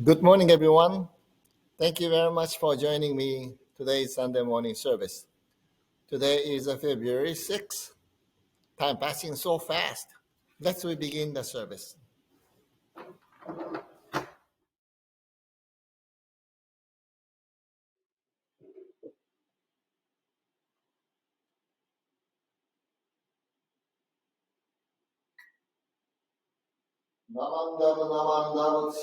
Good morning, everyone. Thank you very much for joining me today's Sunday morning service. Today is February 6th. Time passing so fast. Let's we begin the service. Namandam, namandam,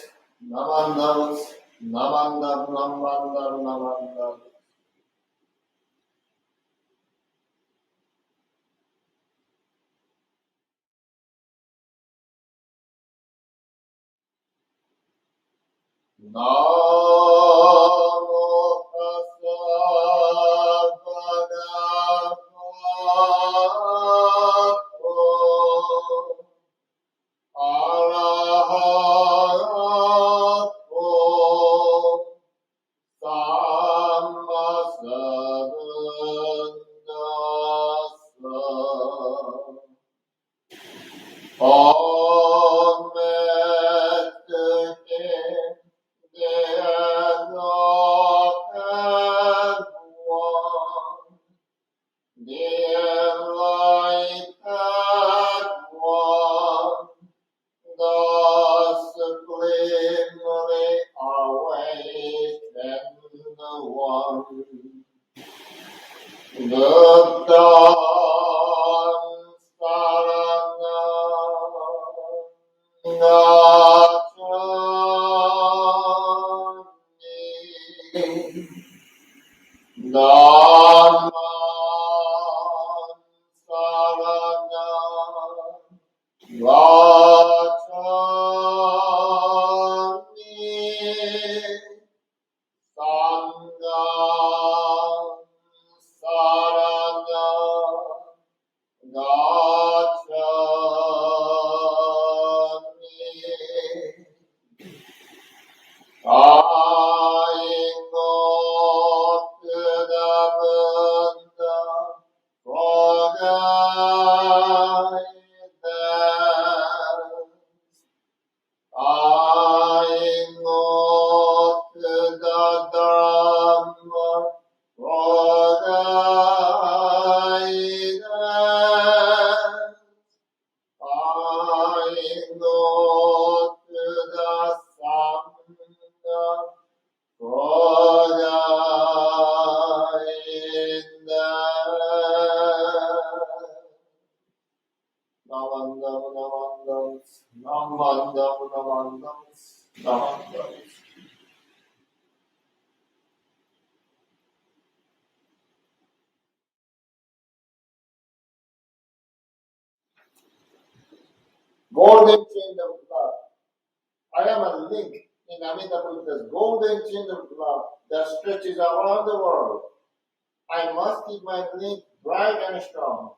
namandam, namandam, namandam, namandam. Namo tassa bhagavato arahato sammasambuddhassa. Om there not and one, the enlightened one, the supremely awakened one, Buddha Gacchami Dhamma Saranam Gacchami Sangam Saranam Gacchami. I go to the Buddha for guidance. I go to the Dhamma for guidance. I go to the Sangha for guidance. Namandam, namandam, namandam, namandam, namandam. Golden chain of love. I am a link in Amitabha's golden chain of love that stretches around the world. I must keep my link bright and strong.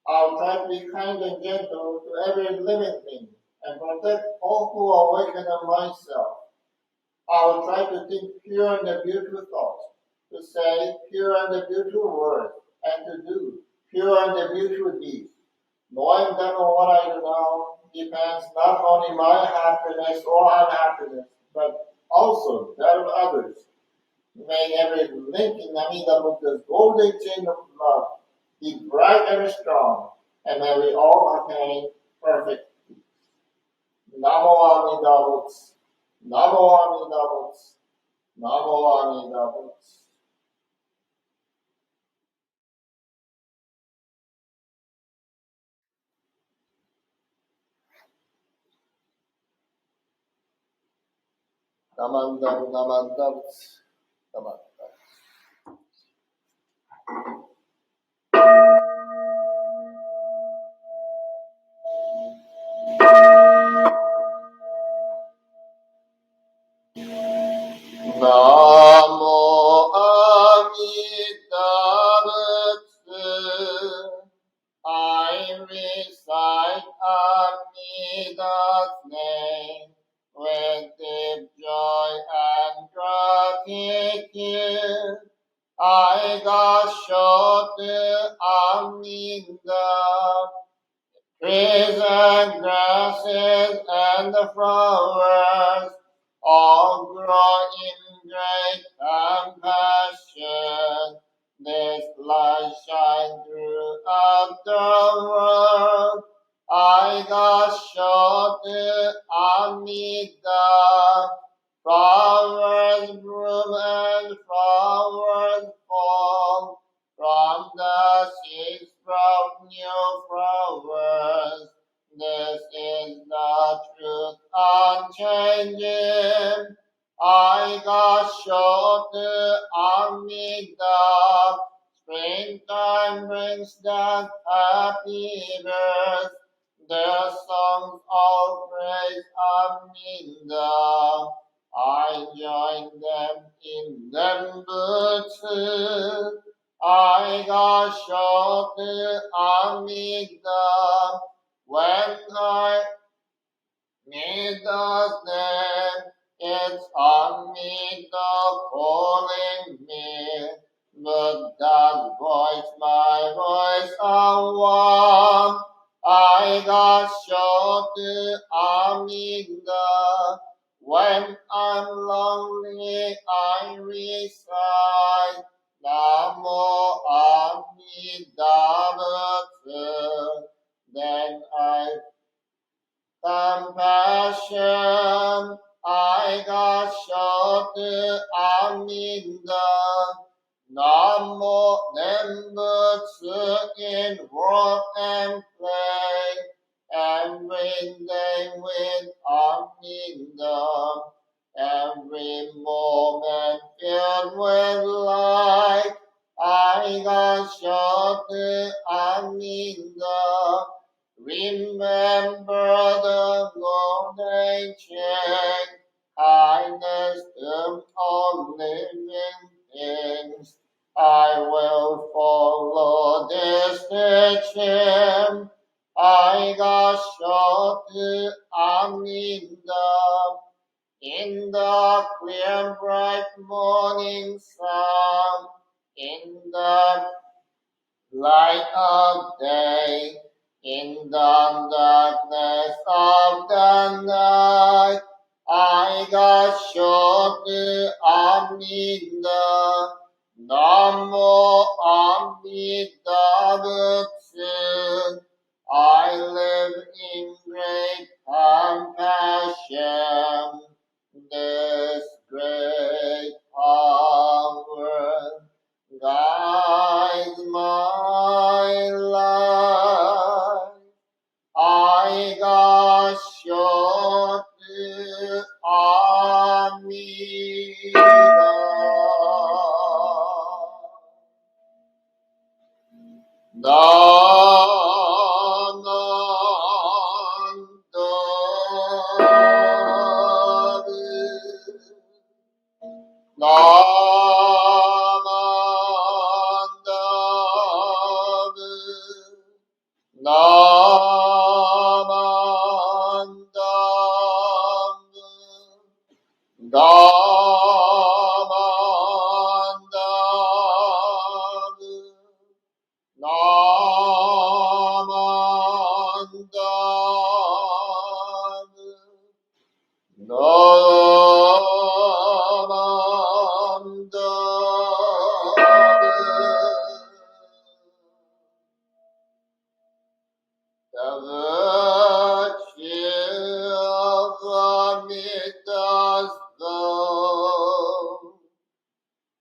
I'll try to be kind and gentle to every living thing and protect all who awaken on myself. I'll try to think pure and beautiful thoughts, to say pure and beautiful words, and to do pure and beautiful deeds. Knowing that what I do now depends not only my happiness or unhappiness, but also that of others. May every link in Amida Buddha's golden chain of love be bright and strong, and may we all attain perfect peace. Namo Amida Butsu, Namo Amida Butsu, Namo Amida Butsu. Namandam, namandam, namandam. Namo Amitabha. I recite Amida's name with deep joy and gratitude. I gasho to Amida, trees and grasses and the flowers, all grow in great compassion. This light shine throughout the world. 아이가쇼드 아미다. Flowers bloom and flowers fall. From the seeds sprout new flowers. This is the truth unchanging. 아이가쇼드 아미다. Springtime brings that happy birth. Their songs all praise Amida. I join them in them too. I got shot Amida. When I meet us then, it's Amida calling me. But that voice, my voice, one. I got shot Amida. When I'm lonely, I recite Namo Amida Butsu. Then I compassion. I got shot Amida. Namo Nembutsu in work and play, every day with Amida, every moment filled with light. I got shot Amida. Remember the golden chain, kindness to all living things. I will follow this teaching. I got shot Amida. In the clear bright morning sun, in the light of day, in the darkness of the night, I got shot Amida. Namo Amida Butsu. I live in great compassion. This great power guides my life. I got shot Amida. The virtue of Amida's love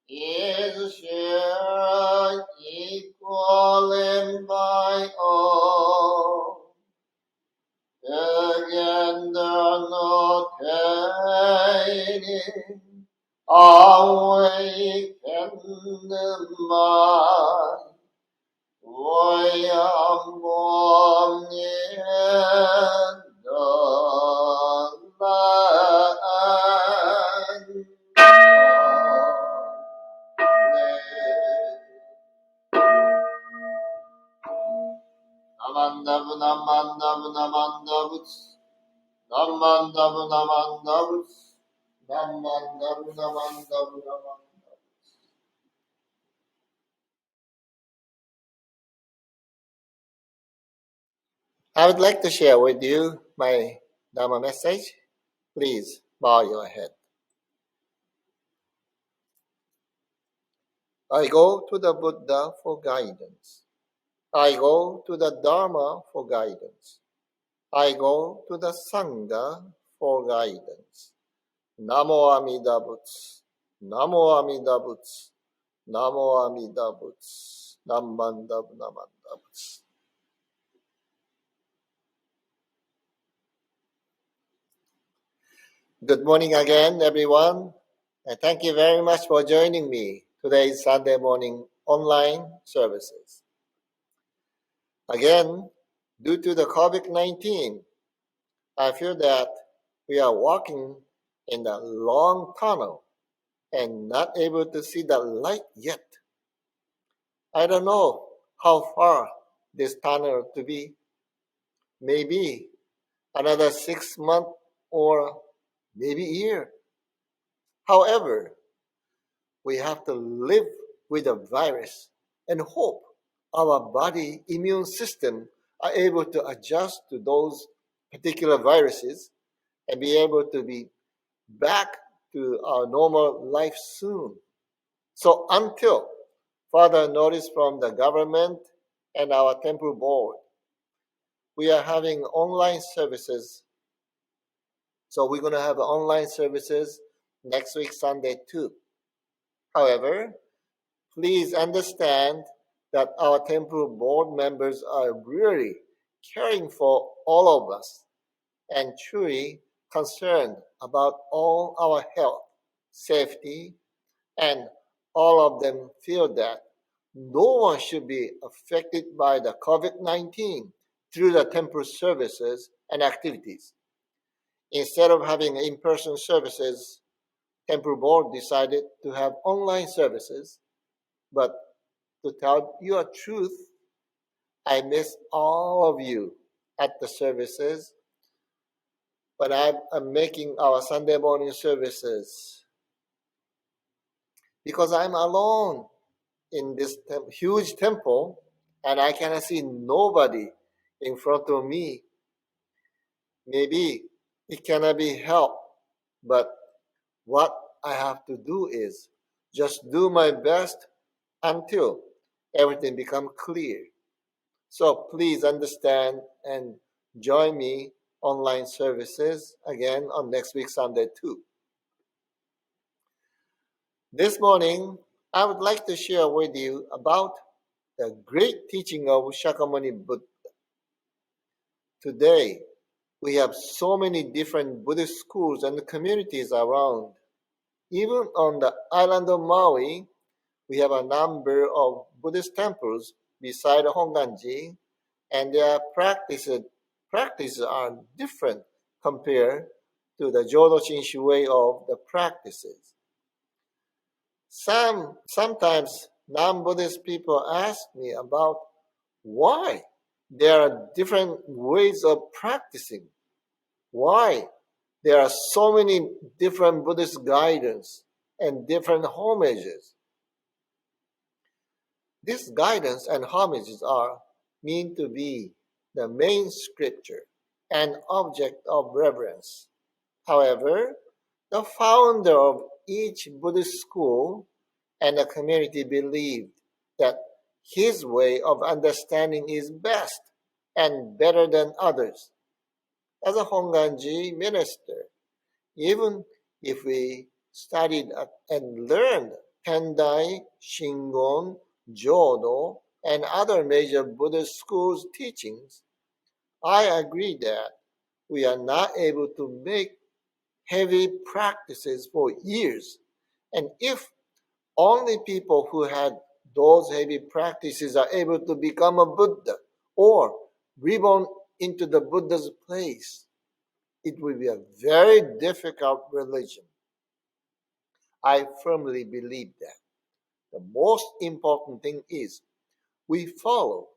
is shared equal in by all. Together notating, awaken the mind. I would like to share with you my Dharma message. Please bow your head. I go to the Buddha for guidance. I go to the Dharma for guidance. I go to the Sangha for guidance. Namo Amida Butsu. Namo Amida Butsu. Namo Amida Butsu. Namanda Namanda Butsu. Good morning again, everyone. And thank you very much for joining me today's Sunday morning online services. Again, due to the COVID-19, I feel that we are walking in a long tunnel and not able to see the light yet. I don't know how far this tunnel to be. Maybe another 6 months or maybe a year. However, we have to live with the virus and hope our body immune system are able to adjust to those particular viruses and be able to be back to our normal life soon. So until further notice from the government and our temple board, we are having online services. So we're going to have online services next week, Sunday too. However, please understand that our temple board members are really caring for all of us and truly concerned about all our health, safety, and all of them feel that no one should be affected by the COVID-19 through the temple services and activities. Instead of having in-person services, temple board decided to have online services. But to tell you a truth, I miss all of you at the services when I'm making our Sunday morning services because I'm alone in this huge temple and I cannot see nobody in front of me. Maybe it cannot be helped, but what I have to do is just do my best until everything becomes clear. So please understand and join me online services again on next week Sunday too. This morning, I would like to share with you about the great teaching of Shakyamuni Buddha. Today, we have so many different Buddhist schools and communities around. Even on the island of Maui, we have a number of Buddhist temples beside Honganji, and their practices are different compared to the Jodo Shinshu way of the practices. Sometimes non-Buddhist people ask me about why there are different ways of practicing, why there are so many different Buddhist guidance and different homages. This guidance and homages are meant to be the main scripture and object of reverence. However, the founder of each Buddhist school and the community believed that his way of understanding is best and better than others. As a Honganji minister, even if we studied and learned Tendai, Shingon, Jodo, and other major Buddhist schools' teachings, I agree that we are not able to make heavy practices for years. And if only people who had those heavy practices are able to become a Buddha or reborn into the Buddha's place, it will be a very difficult religion. I firmly believe that. The most important thing is we follow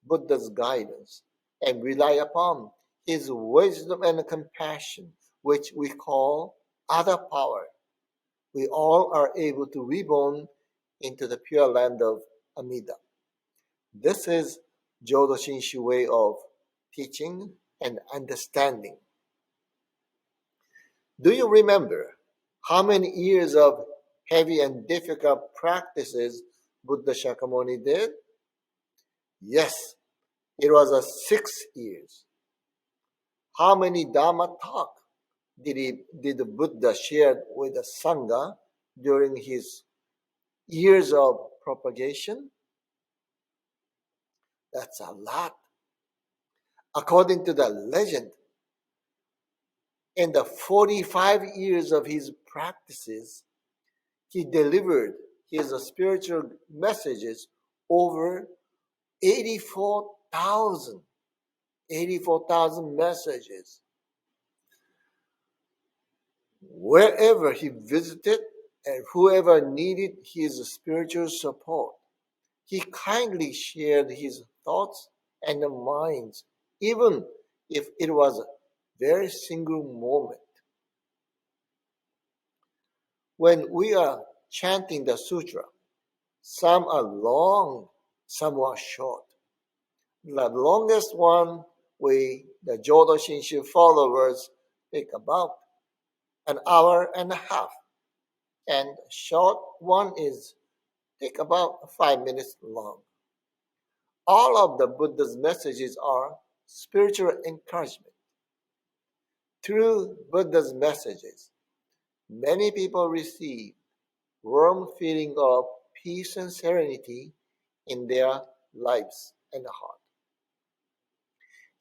Buddha's guidance and rely upon his wisdom and compassion, which we call Ada power. We all are able to reborn into the pure land of Amida. This is Jodo Shinshu way of teaching and understanding. Do you remember how many years of heavy and difficult practices Buddha Shakyamuni did? Yes, it was 6 years. How many Dharma talk did the Buddha share with the Sangha during his years of propagation? That's a lot. According to the legend, in the 45 years of his practices, he delivered his spiritual messages over 84,000 messages. Wherever he visited and whoever needed his spiritual support, he kindly shared his thoughts and minds, even if it was a very single moment. When we are chanting the sutra, some are long, some are short. The longest one, the Jodo Shinshu followers, take about an hour and a half, and the short one take about 5 minutes long. All of the Buddha's messages are spiritual encouragement. Through Buddha's messages, many people receive warm feeling of peace and serenity in their lives and heart.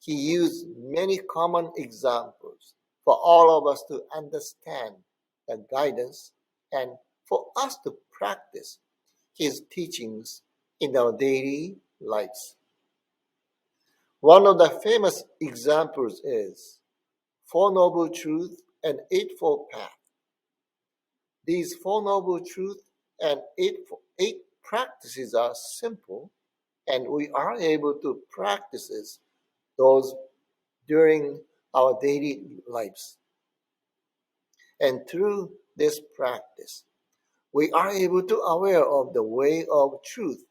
He used many common examples for all of us to understand the guidance and for us to practice his teachings in our daily lives. One of the famous examples is Four Noble Truths and Eightfold Path. These Four Noble Truths and eight practices are simple, and we are able to practice those during our daily lives. And through this practice, we are able to aware of the way of truth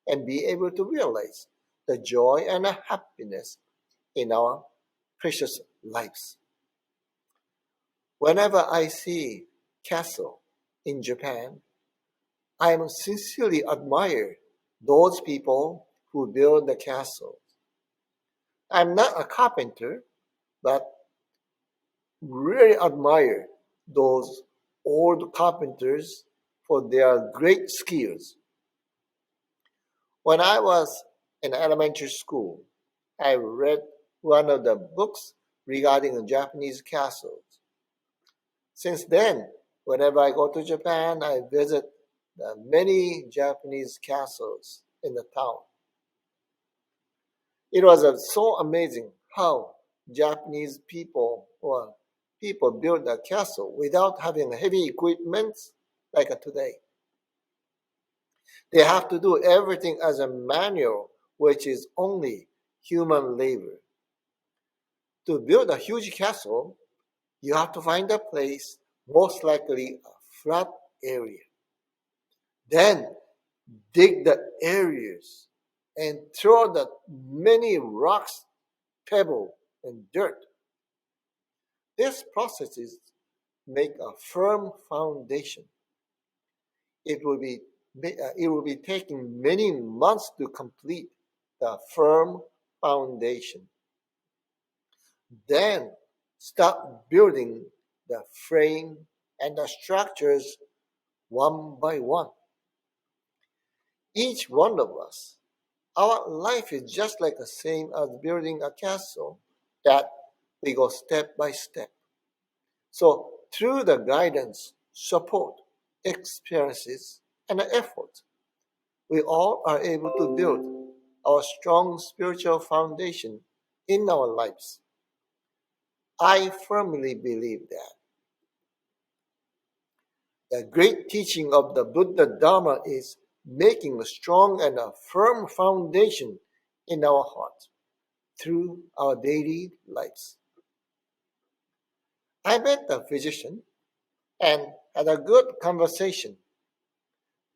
and be able to realize the joy and the happiness in our precious lives. Whenever I see castle in Japan, I sincerely admire those people who build the castles. I'm not a carpenter, but really admire those old carpenters for their great skills. When I was in elementary school, I read one of the books regarding the Japanese castles. Since then, whenever I go to Japan, I visit the many Japanese castles in the town. It was so amazing how Japanese people build a castle without having heavy equipment like today. They have to do everything as a manual, which is only human labor. To build a huge castle, you have to find a place, most likely a flat area. Then dig the areas and throw the many rocks, pebble, and dirt. These processes make a firm foundation. It will be taking many months to complete the firm foundation. Then start building the frame and the structures one by one. Each one of us, our life is just like the same as building a castle that we go step by step. So through the guidance, support, experiences, and effort, we all are able to build our strong spiritual foundation in our lives. I firmly believe that the great teaching of the Buddha Dharma is making a strong and a firm foundation in our hearts through our daily lives. I met a physician and had a good conversation.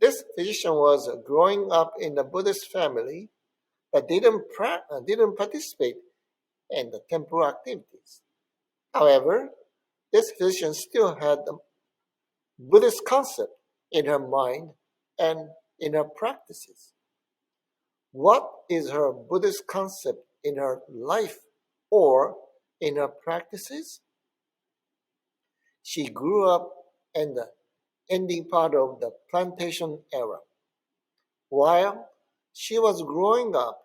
This physician was growing up in a Buddhist family but didn't participate in the temple activities. However, this physician still had the Buddhist concept in her mind and in her practices? What is her Buddhist concept in her life or in her practices? She grew up in the ending part of the plantation era. While she was growing up,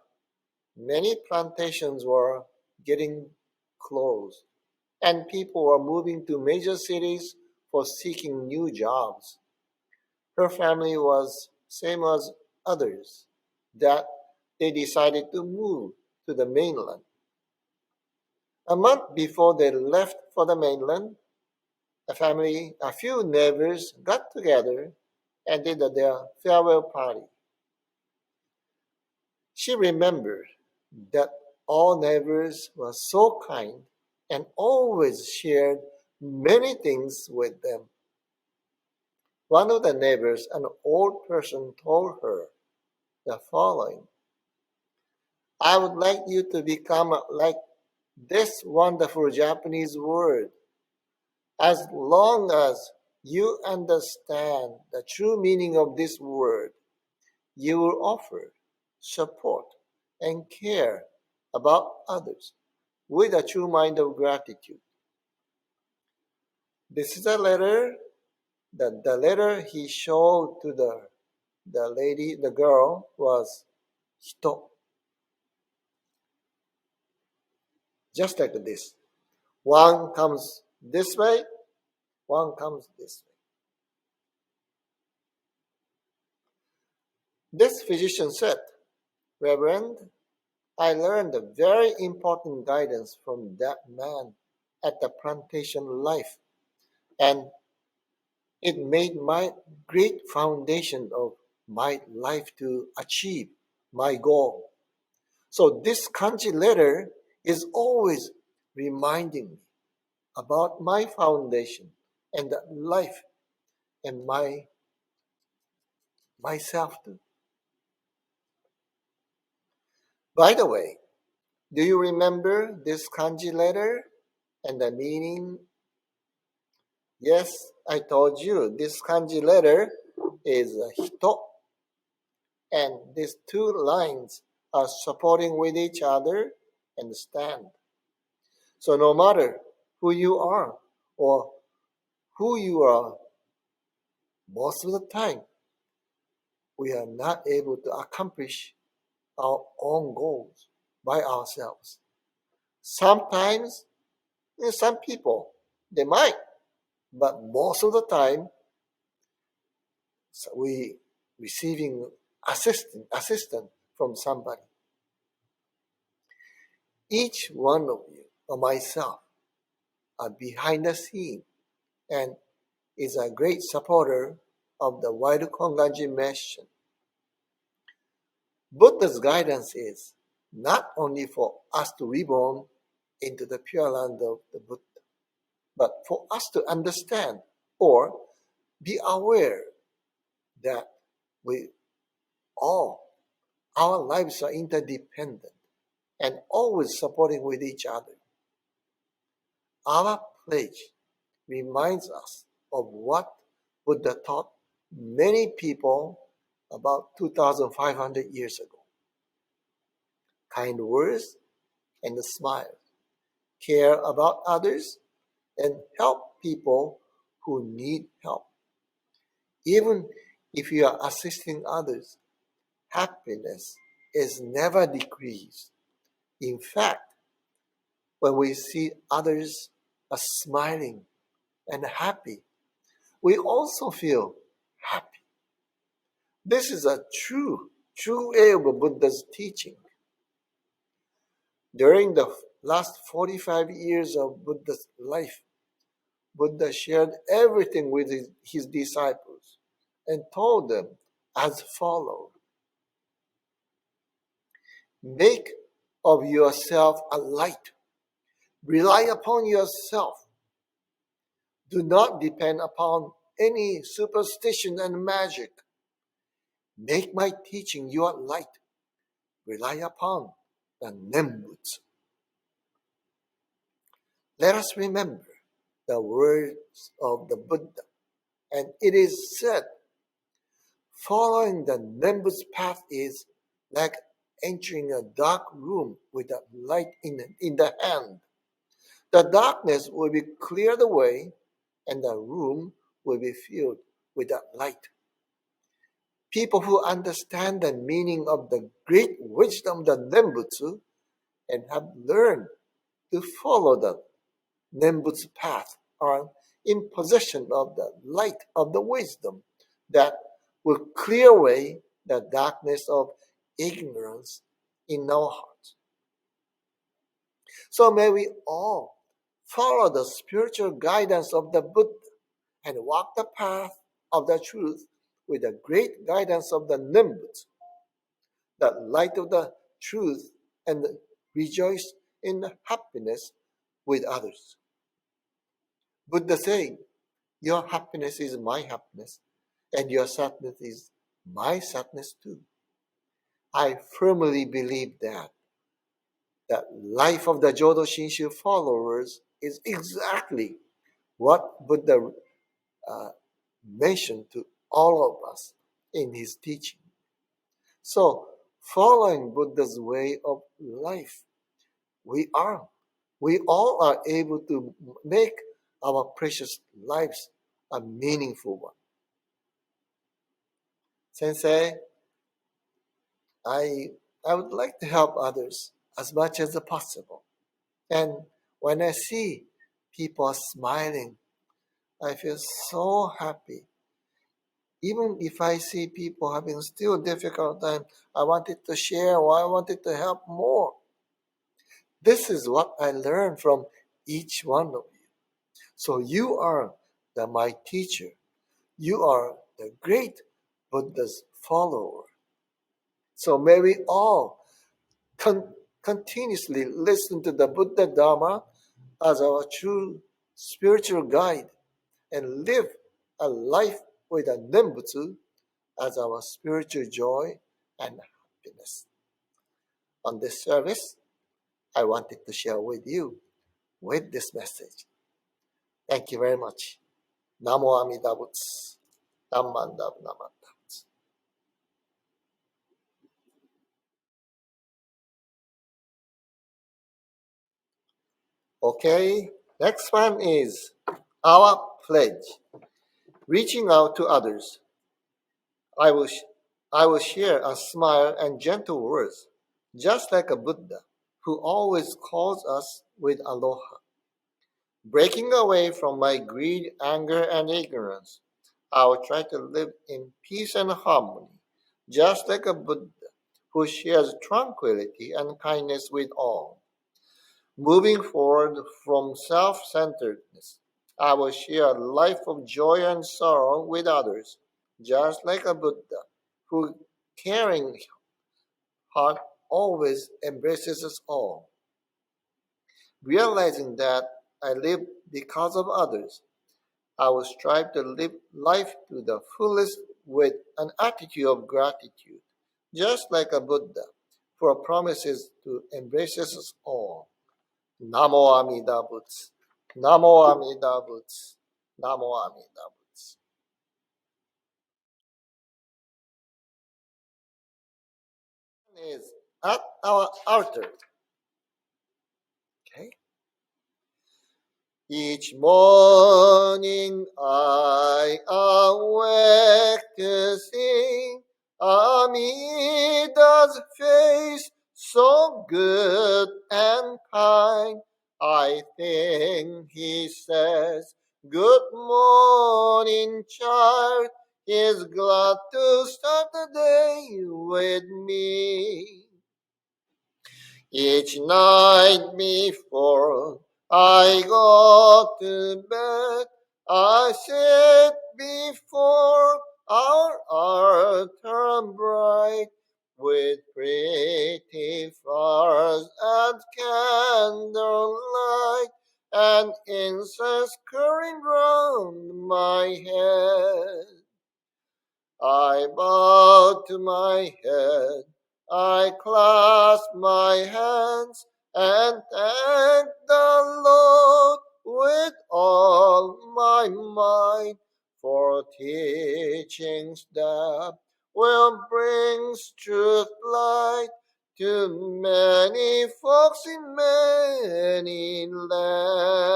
many plantations were getting closed, and people were moving to major cities for seeking new jobs. Her family was same as others, that they decided to move to the mainland. A month before they left for the mainland, a few neighbors got together and did their farewell party. She remembered that all neighbors were so kind and always shared many things with them. One of the neighbors, an old person, told her the following: I would like you to become like this wonderful Japanese word. As long as you understand the true meaning of this word, you will offer support and care about others with a true mind of gratitude. This is a letter that the letter he showed to the lady, the girl, was hito, just like this. One comes this way, one comes this way. This physician said, Reverend, I learned a very important guidance from that man at the plantation life, and it made my great foundation of my life to achieve my goal. So this kanji letter is always reminding me about my foundation and the life and myself too. By the way, do you remember this kanji letter and the meaning? Yes, I told you this kanji letter is hito, and these two lines are supporting with each other and stand. So no matter who you are or who you are, most of the time we are not able to accomplish our own goals by ourselves. Sometimes, some people, they might, but most of the time, we receiving assistance from somebody. Each one of you or myself are behind the scene and is a great supporter of the wider Konganji mission. Buddha's guidance is not only for us to reborn into the pure land of the Buddha, but for us to understand or be aware that we all, our lives are interdependent and always supporting with each other. Our pledge reminds us of what Buddha taught many people about 2,500 years ago. Kind words and a smile, care about others, and help people who need help. Even if you are assisting others, happiness is never decreased. In fact, when we see others are smiling and happy, we also feel happy. This is a true way of Buddha's teaching. During the last 45 years of Buddha's life, Buddha shared everything with his disciples and told them as follows: Make of yourself a light. Rely upon yourself. Do not depend upon any superstition and magic. Make my teaching your light. Rely upon the Nembutsu. Let us remember the words of the Buddha. And it is said, Following the Nimbus path is like entering a dark room with a light in the hand. The darkness will be cleared away and the room will be filled with that light. People who understand the meaning of the great wisdom of the Nembutsu and have learned to follow the Nembutsu path are in possession of the light of the wisdom that will clear away the darkness of ignorance in our hearts. So may we all follow the spiritual guidance of the Buddha and walk the path of the truth with the great guidance of the Nimbutsu, the light of the truth, and rejoice in happiness with others. Buddha saying, your happiness is my happiness, and your sadness is my sadness too. I firmly believe that the life of the Jodo Shinshu followers is exactly what Buddha mentioned to all of us in his teaching. So, following Buddha's way of life, we all are able to make our precious lives a meaningful one. Sensei, I would like to help others as much as possible. And when I see people smiling, I feel so happy. Even if I see people having still difficult time, I wanted to share or I wanted to help more. This is what I learned from each one of you. So you are my teacher. You are the great Buddha's follower. So may we all continuously listen to the Buddha Dharma as our true spiritual guide and live a life with a Nembutsu as our spiritual joy and happiness. On this service, I wanted to share with you with this message. Thank you very much. Namo Amida Butsu. Dhammandab Namanda. Okay, next one is our pledge. Reaching out to others. I will share a smile and gentle words, just like a Buddha who always calls us with aloha. Breaking away from my greed, anger, and ignorance, I will try to live in peace and harmony, just like a Buddha who shares tranquility and kindness with all. Moving forward from self-centeredness, I will share a life of joy and sorrow with others, just like a Buddha who caring heart always embraces us all. Realizing that I live because of others, I will strive to live life to the fullest with an attitude of gratitude, just like a Buddha, for promises to embrace us all. Namo Amida Butsu. Namo Amida Butsu. Namo Amida Butsu. Is at our altar. Okay. Each morning I awake to see Amida's face, so good and kind. I think he says, good morning, child. He's glad to start the day with me. Each night before I go to bed, I sit before our altar bright, with pretty flowers and candlelight, and incense curling round my head. I bow to my head, I clasp my hands, and thank the Lord with all my might for teachings that will bring truth light to many folks in many lands.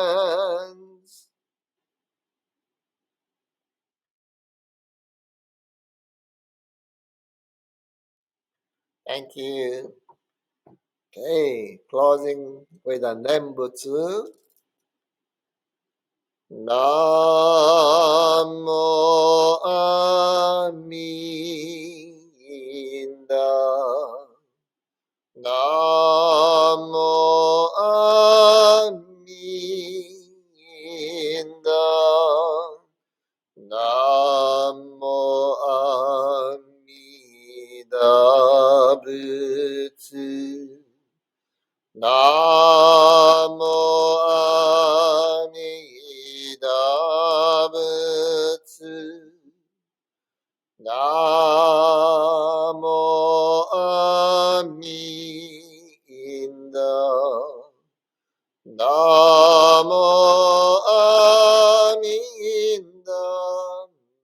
Thank you. Okay, closing with a Nembutsu. Namo Amida. Namo Amida. Namo Amida Butsu. Namo Amida Butsu. Namo Amida. Namo Amida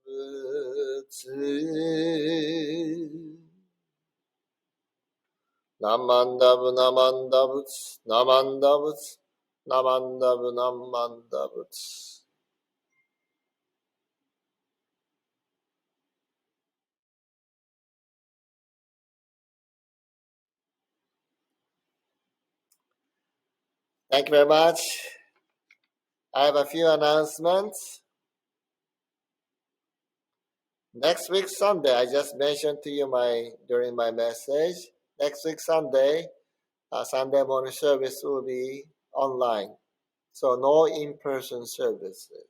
Butsu. Namandabu Namandabuts, Namandabuts, Namandabu Namandabuts. Thank you very much. I have a few announcements. Next week Sunday, I just mentioned to you during my message. Next week Sunday, Sunday morning service will be online, so no in-person services.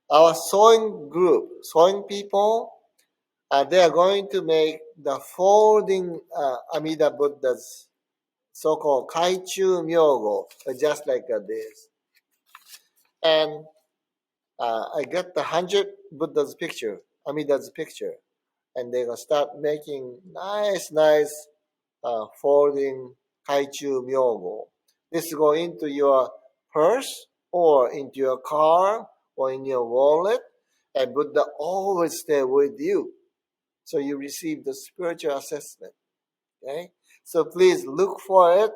Our sewing group, sewing people, they are going to make the folding Amida Buddhas, so-called Kaichu Myogo, just like this. And I got the 100 Buddha's picture, Amida's picture, and they're going to start making nice folding Kaichu Myogo. This go into your purse or into your car or in your wallet, and Buddha always stay with you. So you receive the spiritual assessment. Okay? So please look for it.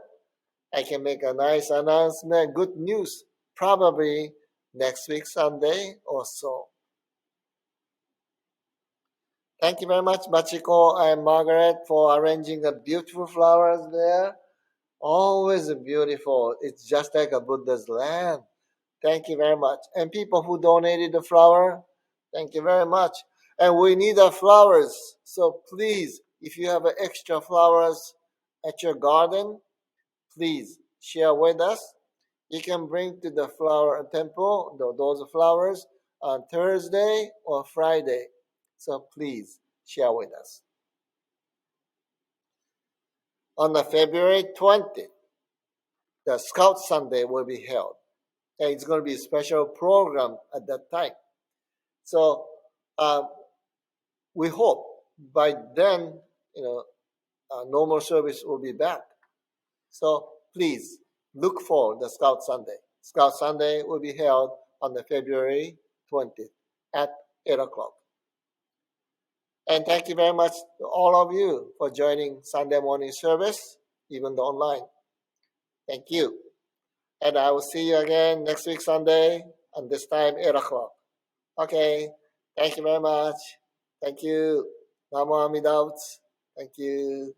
I can make a nice announcement, good news, probably next week, Sunday or so. Thank you very much, Machiko and Margaret, for arranging the beautiful flowers there. Always beautiful. It's just like a Buddha's land. Thank you very much. And people who donated the flower, thank you very much. And we need the flowers. So please, if you have extra flowers at your garden, please share with us. You can bring to the flower temple those flowers on Thursday or Friday. So please share with us. On the February 20th, the Scout Sunday will be held. And it's going to be a special program at that time. So we hope by then, normal service will be back. So please look for the Scout Sunday. Scout Sunday will be held on the February 20th at 8 o'clock. And thank you very much to all of you for joining Sunday morning service, even the online. Thank you. And I will see you again next week Sunday, and this time 8 o'clock. Okay. Thank you very much. Thank you. Namo Amida Butsu. Thank you.